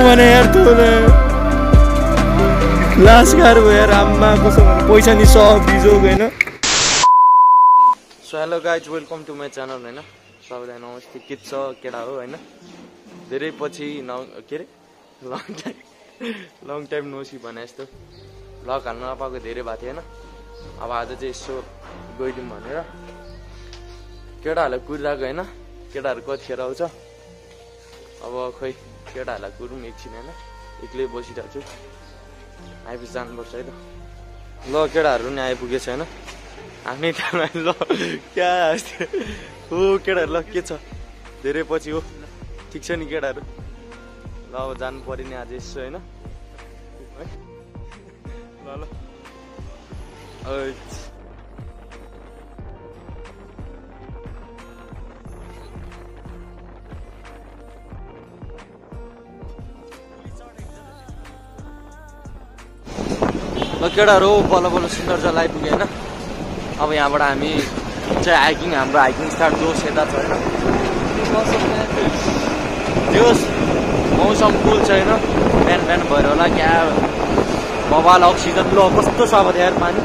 भने यार तँले लास गाह्रो भयो यार आम्मा कसो भने पैसा नि सब बिजोग होइन। So hello guys welcome to my channel होइन। सबैलाई नमस्ते के छ केटा हो होइन। धेरै पछि के अरे लङ टाइम नोसी भने जस्तो भ्लग हाल्न नपाएको धेरै भएको थियो होइन। अब आज चाहिँ यसो गइदिउँ भनेर केटाहरूलाई कुरिरहेको होइन। केटाहरू कतिखेर आउँछ अब खोइ केटाहरूलाई कुरौँ एकछिन होइन। एक्लै बसिरहेको छु आइपुग्छ जानुपर्छ है त। ल केटाहरू नि आइपुगेछ होइन। आफ्नै टाइममा ल क्या हो केटाहरू ल के छ धेरै पछि हो ठिक छ नि केटाहरू। ल अब जानु पऱ्यो नि आज यसो होइन। ल ल ल केटाहरू बल्ल बल्ल सुन्दर जल आइपुग्यो होइन। अब यहाँबाट हामी चाहिँ हाम्रो हाइकिङ स्टार्ट जोस यता छ होइन। जोस मौसम कुल छ होइन। बिहान बिहान भएर होला क्या बबाल अक्सिजन ल कस्तो छ अब यार पानी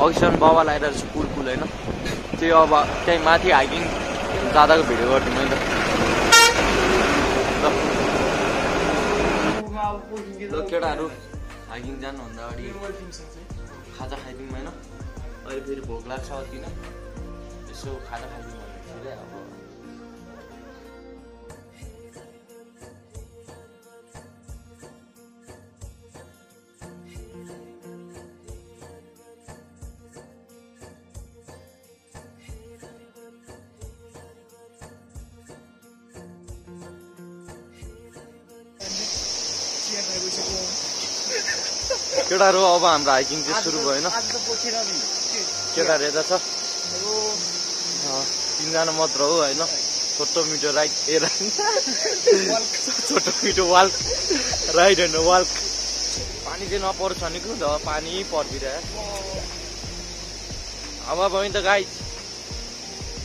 अक्सिजन बबाल आइरहेको छ कुल कुल होइन। त्यो अब त्यहीँ माथि हाइकिङ जाँदाको भिडियो गरिदिउँ है त। ल केटाहरू हाइकिङ जानुभन्दा अगाडि खाजा खाइदिउँ होइन। अहिले फेरि भोक लाग्छ किन यसो खाजा खाइदिउँ भन्दाखेरि अब केटाहरू अब हाम्रो हाइकिङ चाहिँ सुरु भयो होइन। केटाहरू यता छ 3 जना मात्र हो होइन। छोटो मिठो राइट छोटो मिठो वाल्क राइट होइन वाल्क। पानी चाहिँ नपरोस् भनेको त पानी परिदिरह। अब भयो त गाइज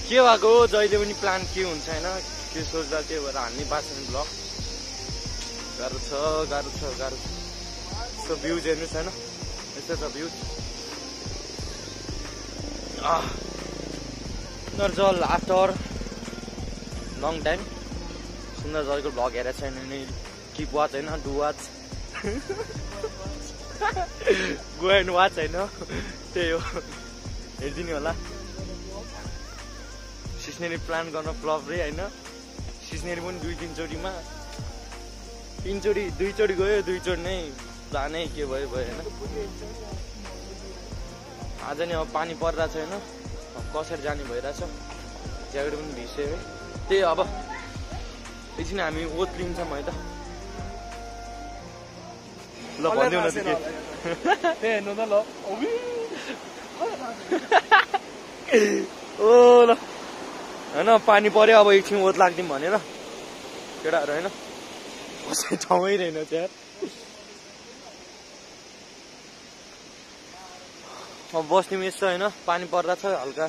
के भएको हो जहिले पनि प्लान के हुन्छ होइन। के सोच्दा त्यो भएर हाल्नै पाएको छैन ब्लग। गाह्रो छ गाह्रो छ गाह्रो छ। यस्तो भ्युज हेर्नुहोस् होइन यस्तो छ भ्युज। सुन्दर जल आफ्टर लङ टाइम सुन्दर जलको भ्लग हेरेको छैन भने किप वाच होइन do watch go and watch होइन त्यही हो हेरिदिनु होला। सिस्नेरी प्लान गर्न फ्लप रे होइन। सिस्नेरी पनि 2-3 चोटिमा 3 चोटि 2 चोटि गयो 2 चोटि नै प्लानै के भयो भयो होइन। आज नि अब पानी परिरहेको छ होइन। कसरी जाने भइरहेछ ज्याकेट पनि भिस्यो है। त्यही अब एकछिन हामी ओत लिन्छौँ है त। ल भनिदिउँ न हेर्नु त ल ओ ल होइन पानी पर्यो अब एकछिन ओत लाग्दिउँ भनेर केटाहरू होइन। कसै ठाउँै रहेन त्यहाँ। अब बस्ने यस्तो होइन पानी पर्दा छ हल्का।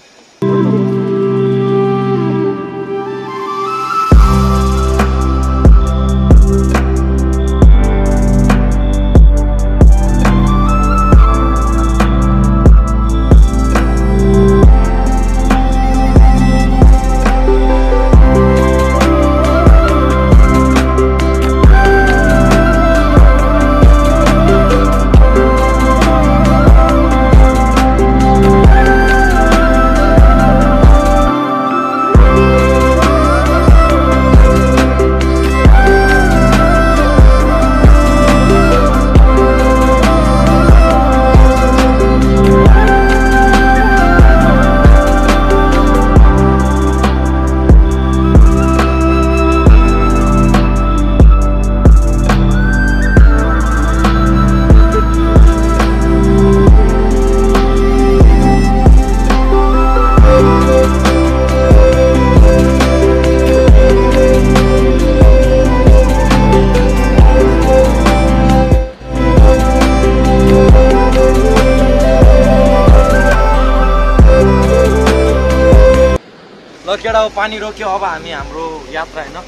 केटा पानी रोक्यो अब हामी हाम्रो यात्रा हैन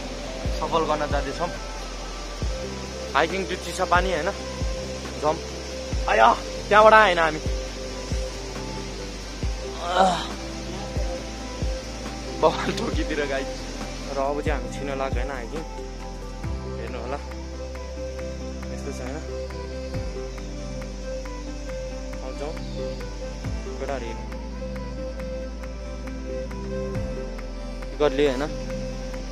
सफल गर्न जाँदैछौँ। हाइकिङ टु चिसापानी होइन जम आयो त्यहाँबाट आएन हामी बवाल ठोकीतिर गाई र अब चाहिँ हामी छिन लाग्यो होइन हाइकिङ हेर्नु होला यस्तो छ होइन आउँछौँ केटाहरू टिकट लियो होइन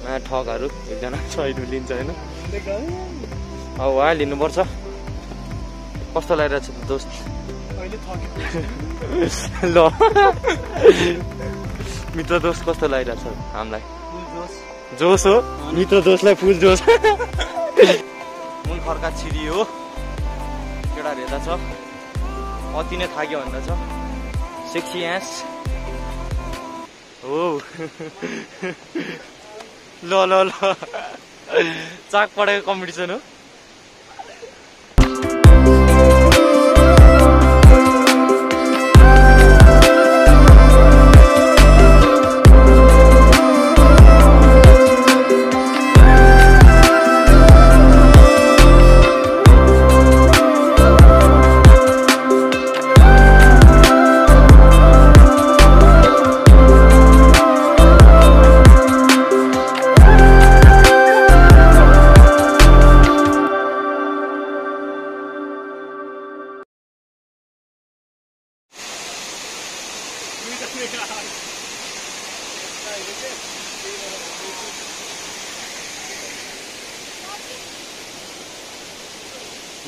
नयाँ ठगहरू एकजना सहिदले लिन्छ होइन अब उहाँ लिनुपर्छ कस्तो लागिरहेको छ त दोस्त ल मित्र दोस्त कस्तो लागिरहेको छ हामीलाई जोस हो मित्र दोस्तलाई फुल जोस मुन खर्का छिरी हो केटाहरू हेर्दा छ अति नै थाक्यो भन्दा छ सेक्सी एस हो ल ल ल चाक पढेको कम्पिटिसन हो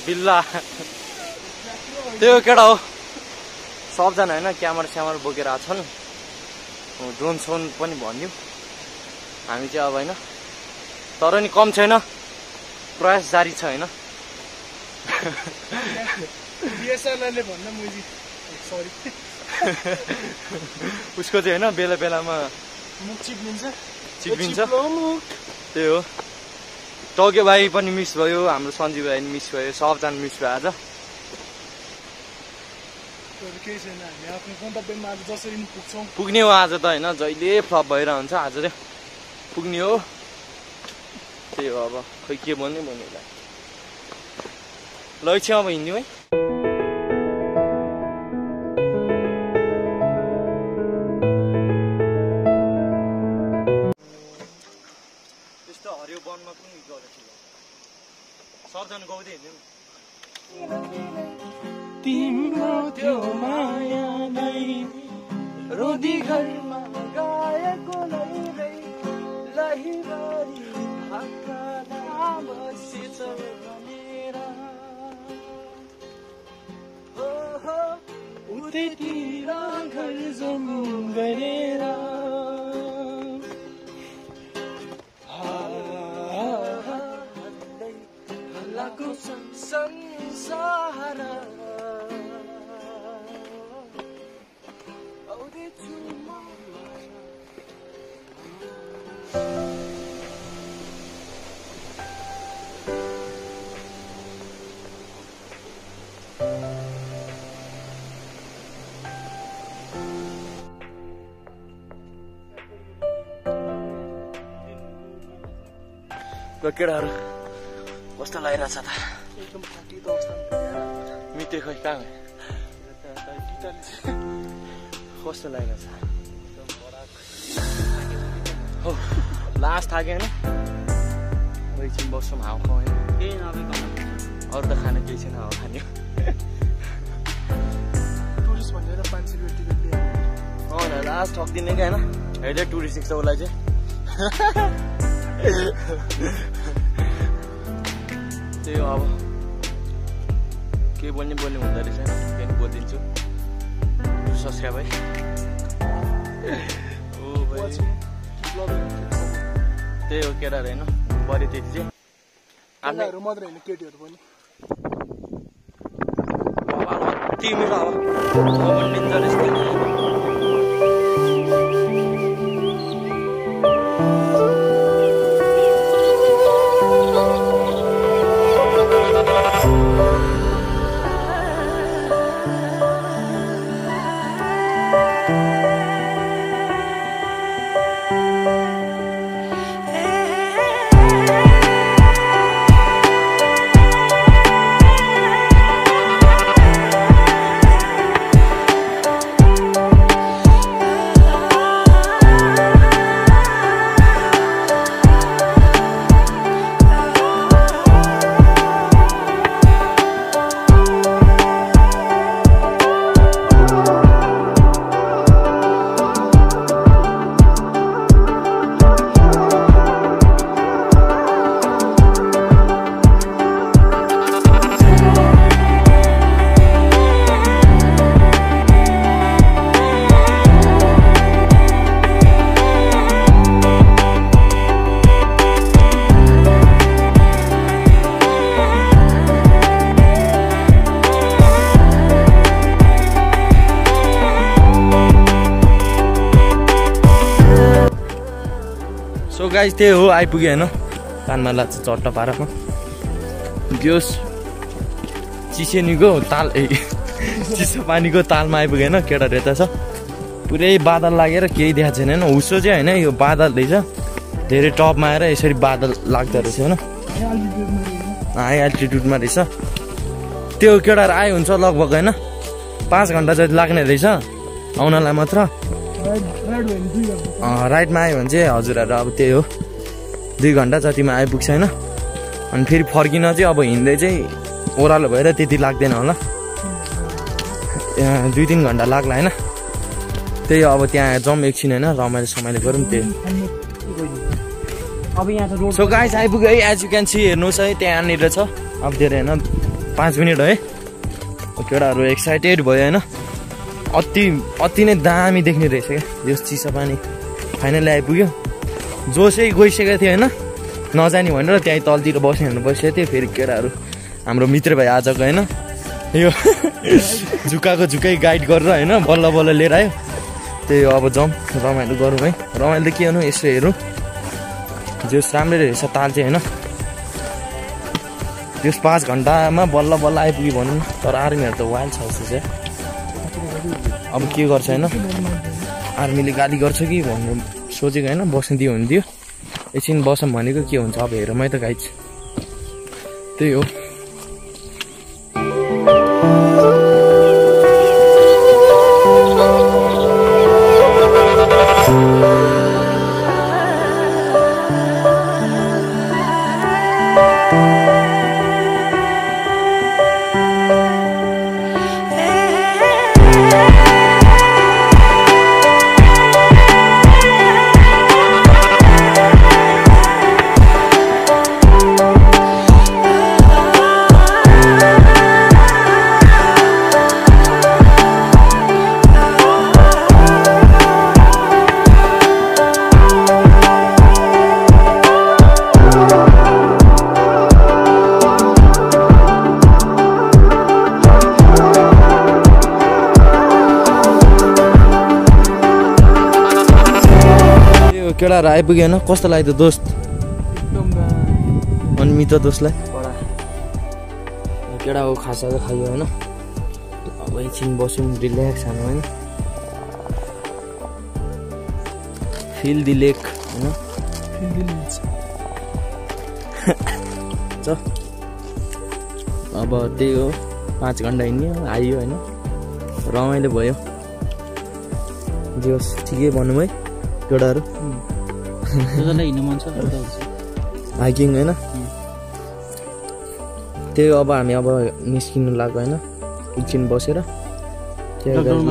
बिल्ला त्यो केटा हो सबजना होइन क्यामेरा स्यामरा बोकेर आएको छन् ड्रोन सोन पनि भनिदिउँ हामी चाहिँ अब होइन तर नि कम छैन प्रयास जारी छ होइन उसको चाहिँ होइन बेला बेलामा चिप्लिन्छ त्यही हो टोके भाइ पनि मिस भयो हाम्रो सञ्जीव भाइ मिस भयो सबजना मिस भयो आज पुग्ने हो आज त होइन जहिले फ्लप भइरहन्छ हुन्छ आज चाहिँ पुग्ने हो त्यही हो अब खै के भन्ने भन्नुलाई ल एकछिन अब हिँड्यौँ है त्यस्तो हरियो वनमा पनि गरेको सबजना गाउँदै हिँड्यौँ तिम्रो त्यो माया नै रोदी घरमा गाएको नै लहिरारी भाका बसेछ भनेर हो हो उतैतिर घर जमिन गरेर हल्लाको संसार केटाहरू कस्तो लागिरहेछ त एकदम फाटिएको अवस्था मिते खै कहाँ कस्तो लागिरहेछ हो लास्ट थाक्यो होइन एकछिन बस्छौँ हावा खुवाएँ केही नभएको अरू त खाना केही छैन हावा खाने टुरिस्ट भनेर 500 रुपियाँ टिकट दियो अँ लास्ट ठक्दिने क्या होइन हेर्दै टुरिस्ट देख्छ उसलाई चाहिँ त्यही हो अब केही बोल्ने हुँदो रहेछ केही बोलिदिन्छु सब्सक्राइब है ओ भाइ त्यही हो केटाहरू होइन बढी त्यति चाहिँ आमाहरू मात्रै होइन केटीहरू पनि तिमीहरू अब डेन्जर यस्तो सो गाइस त्यही हो आइपुग्यो होइन कानमा लाग्छ चट्टा पारामा जोस् चिसेनीको ताल चिसापानीको तालमा आइपुग्यो होइन केटाहरू यता छ पुरै बादल लागेर केही देखाएको छैन होइन हुसो चाहिँ होइन यो बादल रहेछ धेरै टपमा आएर यसरी बादल लाग्दो रहेछ होइन हाई एल्टिट्युडमा रहेछ त्यो केटाहरू आयो हुन्छ लगभग होइन 5 घन्टा जति लाग्ने रहेछ आउनलाई मात्र राइडमा आयो भने चाहिँ हजुरहरू अब त्यही हो 2 घन्टा जतिमा आइपुग्छ होइन अनि फेरि फर्किन चाहिँ अब हिँड्दै चाहिँ ओह्रालो भएर त्यति लाग्दैन होला 2-3 घन्टा लाग्ला होइन त्यही हो अब त्यहाँ जाउँ एकछिन होइन रमाइलो समाइलो गरौँ त्यही सो गाइस आइपुग्यो है एज यु क्यान सी हेर्नुहोस् है त्यहाँनिर छ अब धेरै होइन 5 मिनट है केटाहरू एक्साइटेड भयो होइन अति नै दामी देख्ने रहेछ क्या यो चिसापानी फाइनली आइपुग्यो जोसै गइसकेको थियो होइन नजाने भनेर त्यहीँ तलतिर बस्ने भनेर बसेको थियो फेरि केटाहरू हाम्रो मित्र भाइ आजको होइन यो झुकाको झुकै गाइड गरेर होइन बल्ल बल्ल लिएर आयो त्यही हो अब जाउँ रमाइलो गरौँ है रमाइलो त के गर्नु यसो हेरौँ जोस राम्रै रहेछ ताल चाहिँ होइन त्यस 5 घन्टामा बल्ल बल्ल आइपुग्यो भनौँ न तर आर्मीहरू त वाइल्ड छ जस्तो चाहिँ अब के गर्छ होइन आर्मीले गाली गर्छ कि भनेर सोचेको होइन बस्नु दियो हुन्थ्यो एकछिन बसौँ भनेको के हुन्छ अब हेरौँ है त गाइज त्यही हो केटाहरू आइपुग्यो होइन कस्तो लाग्यो त दोस्त अनि मित्र दोस्तलाई केटाको खासा त खायो होइन अब एकछिन बस्यौँ रिल्याक्स खानु होइन फिल दि लेक होइन अब त्यही हो 5 घन्टा हिँड्यो आइयो होइन रमाइलो भयो जोस् ठिकै भनौँ है केटाहरू हिँड्नु मन छ हाइकिङ होइन त्यही अब हामी अब निस्किनु लाग्यो होइन एकछिन बसेर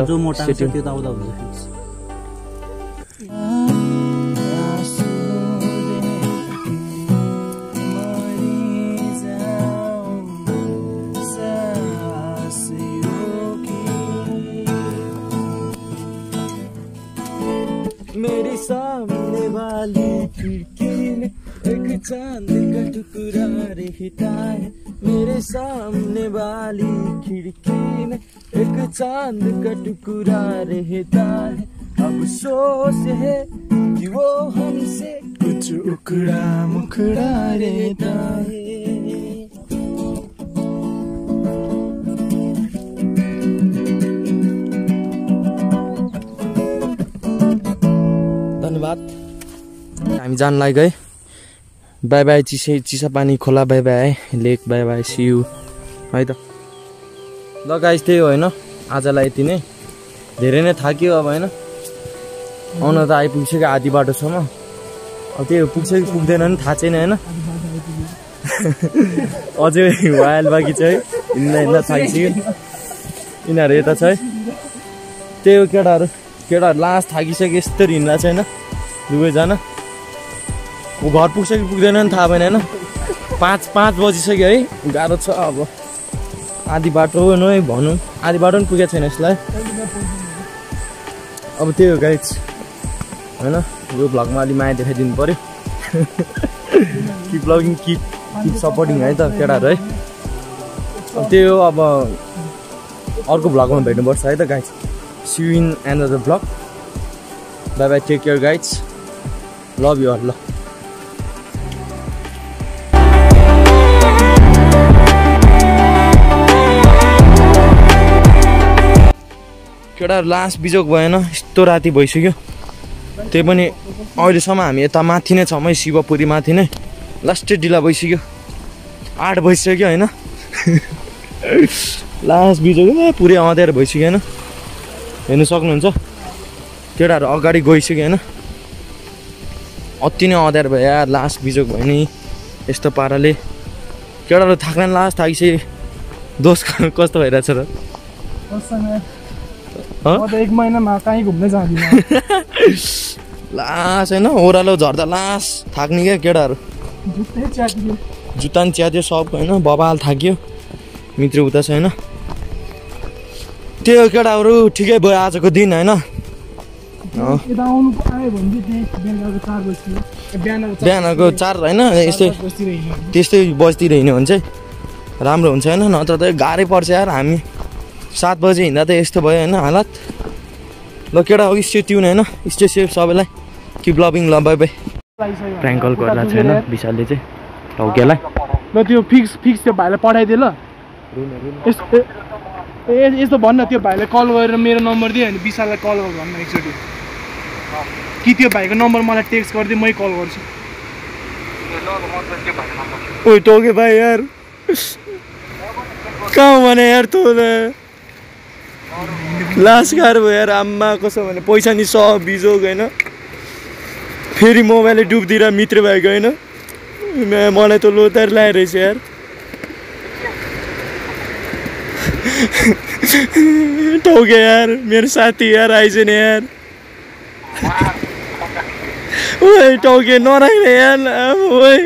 जो मोटा त्यो त आउँदा हुन्छ मेरे सामने वाली खिड़की में एक चांद का टुकड़ा रहता है मेरे सामने वाली खिड़की में एक चांद का टुकड़ा रहता है अफसोस है कि वो हमसे कुछ उखड़ा मुखड़ा रहता है धन्यवाद हामी जान लाग्यो है बाई बाई चिसापानी खोला बाई बाई है लेक बाई बाई सियु है त ल गाइस त्यही हो होइन आजलाई यति नै धेरै नै थाक्यो अब होइन आउन त आइपुगिसक्यो आधी बाटोसम्म अब त्यही हो पुग्छ कि पुग्दैन नि थाहा छैन होइन अझै वायल बाँकी छ है हिँड्दा थाकिसक्यो यिनीहरू यता छ है त्यही हो केटाहरू लास्ट थाकिसक्यो यस्तो हिँड्दा छैन दुवैजना ऊ घर पुग्छ कि पुग्दैन नि थाहा भएन होइन 5 बजिसक्यो है गाह्रो छ अब आधी बाटो नै भनौँ आधी बाटो पनि पुगेको छैन यसलाई अब त्यही हो गाइज होइन यो भ्लगमा अलि माया देखाइदिनु पऱ्यो किप ब्लगिङ किप सपोर्टिङ है त केटाहरू है अब त्यही हो अब अर्को भ्लगमा भेट्नुपर्छ है त guys See you in another vlog. Bye bye, take care guys. Love you all. केटाहरू लास्ट बिजोग भएन यस्तो राति भइसक्यो त्यही पनि अहिलेसम्म हामी यता माथि नै छौँ है शिवपुरी माथि नै लास्टै ढिला भइसक्यो 8 बजिसक्यो होइन लास्ट बिजोग पुरै अँध्यारो भइसक्यो होइन हेर्नु सक्नुहुन्छ केटाहरू अगाडि गइसक्यो होइन अति नै अँध्यारो भयो यार लास्ट बिजोग भयो नि यस्तो पाराले केटाहरू थाक्न लास्ट थाकिसक्यो दोष कस्तो भइरहेछ र 1 महिनामा कहीँ घुम्न जाँदिन लास्ट होइन ओह्रालो झर्दा लास्ट थाक्ने क्या केटाहरू जुत्ता नि च्यात्यो सब होइन बबाल थाक्यो मित्र उता छ होइन त्यो केटाहरू ठिकै भयो आजको दिन होइन बिहानको 4 होइन त्यस्तै बजीतिर हिँड्यो भने चाहिँ राम्रो हुन्छ होइन नत्र त गाह्रै पर्छ यार हामी 7 बजी हिँड्दा त यस्तो भयो होइन हालत ल केटा हो स्टे ट्युन होइन स्टे सेफ सबैलाई किप लभिङ ल बाई बाई प्र्याङ्क कल गर्ला छैन विशालले चाहिँ टाउकेलाई ल त्यो फिक्स त्यो भाइलाई पठाइदिए ल यस्तो भन्न त्यो भाइलाई कल गरेर मेरो नम्बर दियो भने विशाललाई कल गर भन्न एकचोटि कि त्यो भाइको नम्बर मलाई टेक्स्ट गरिदिए मै कल गर्छु ओ टोके भाइ यार कहाँ भने यार तँ लास्ट गाह्रो भयो यार आम्मा कसो भने पैसा नि सब बिजोग होइन फेरि मोबाइलले डुब्दिएर मित्र भएको होइन मलाई त लोतार लगाएर रहेछ यार टोके यार मेरो साथी यार आइज नि यार ओए टोके नराख्ने यार ओए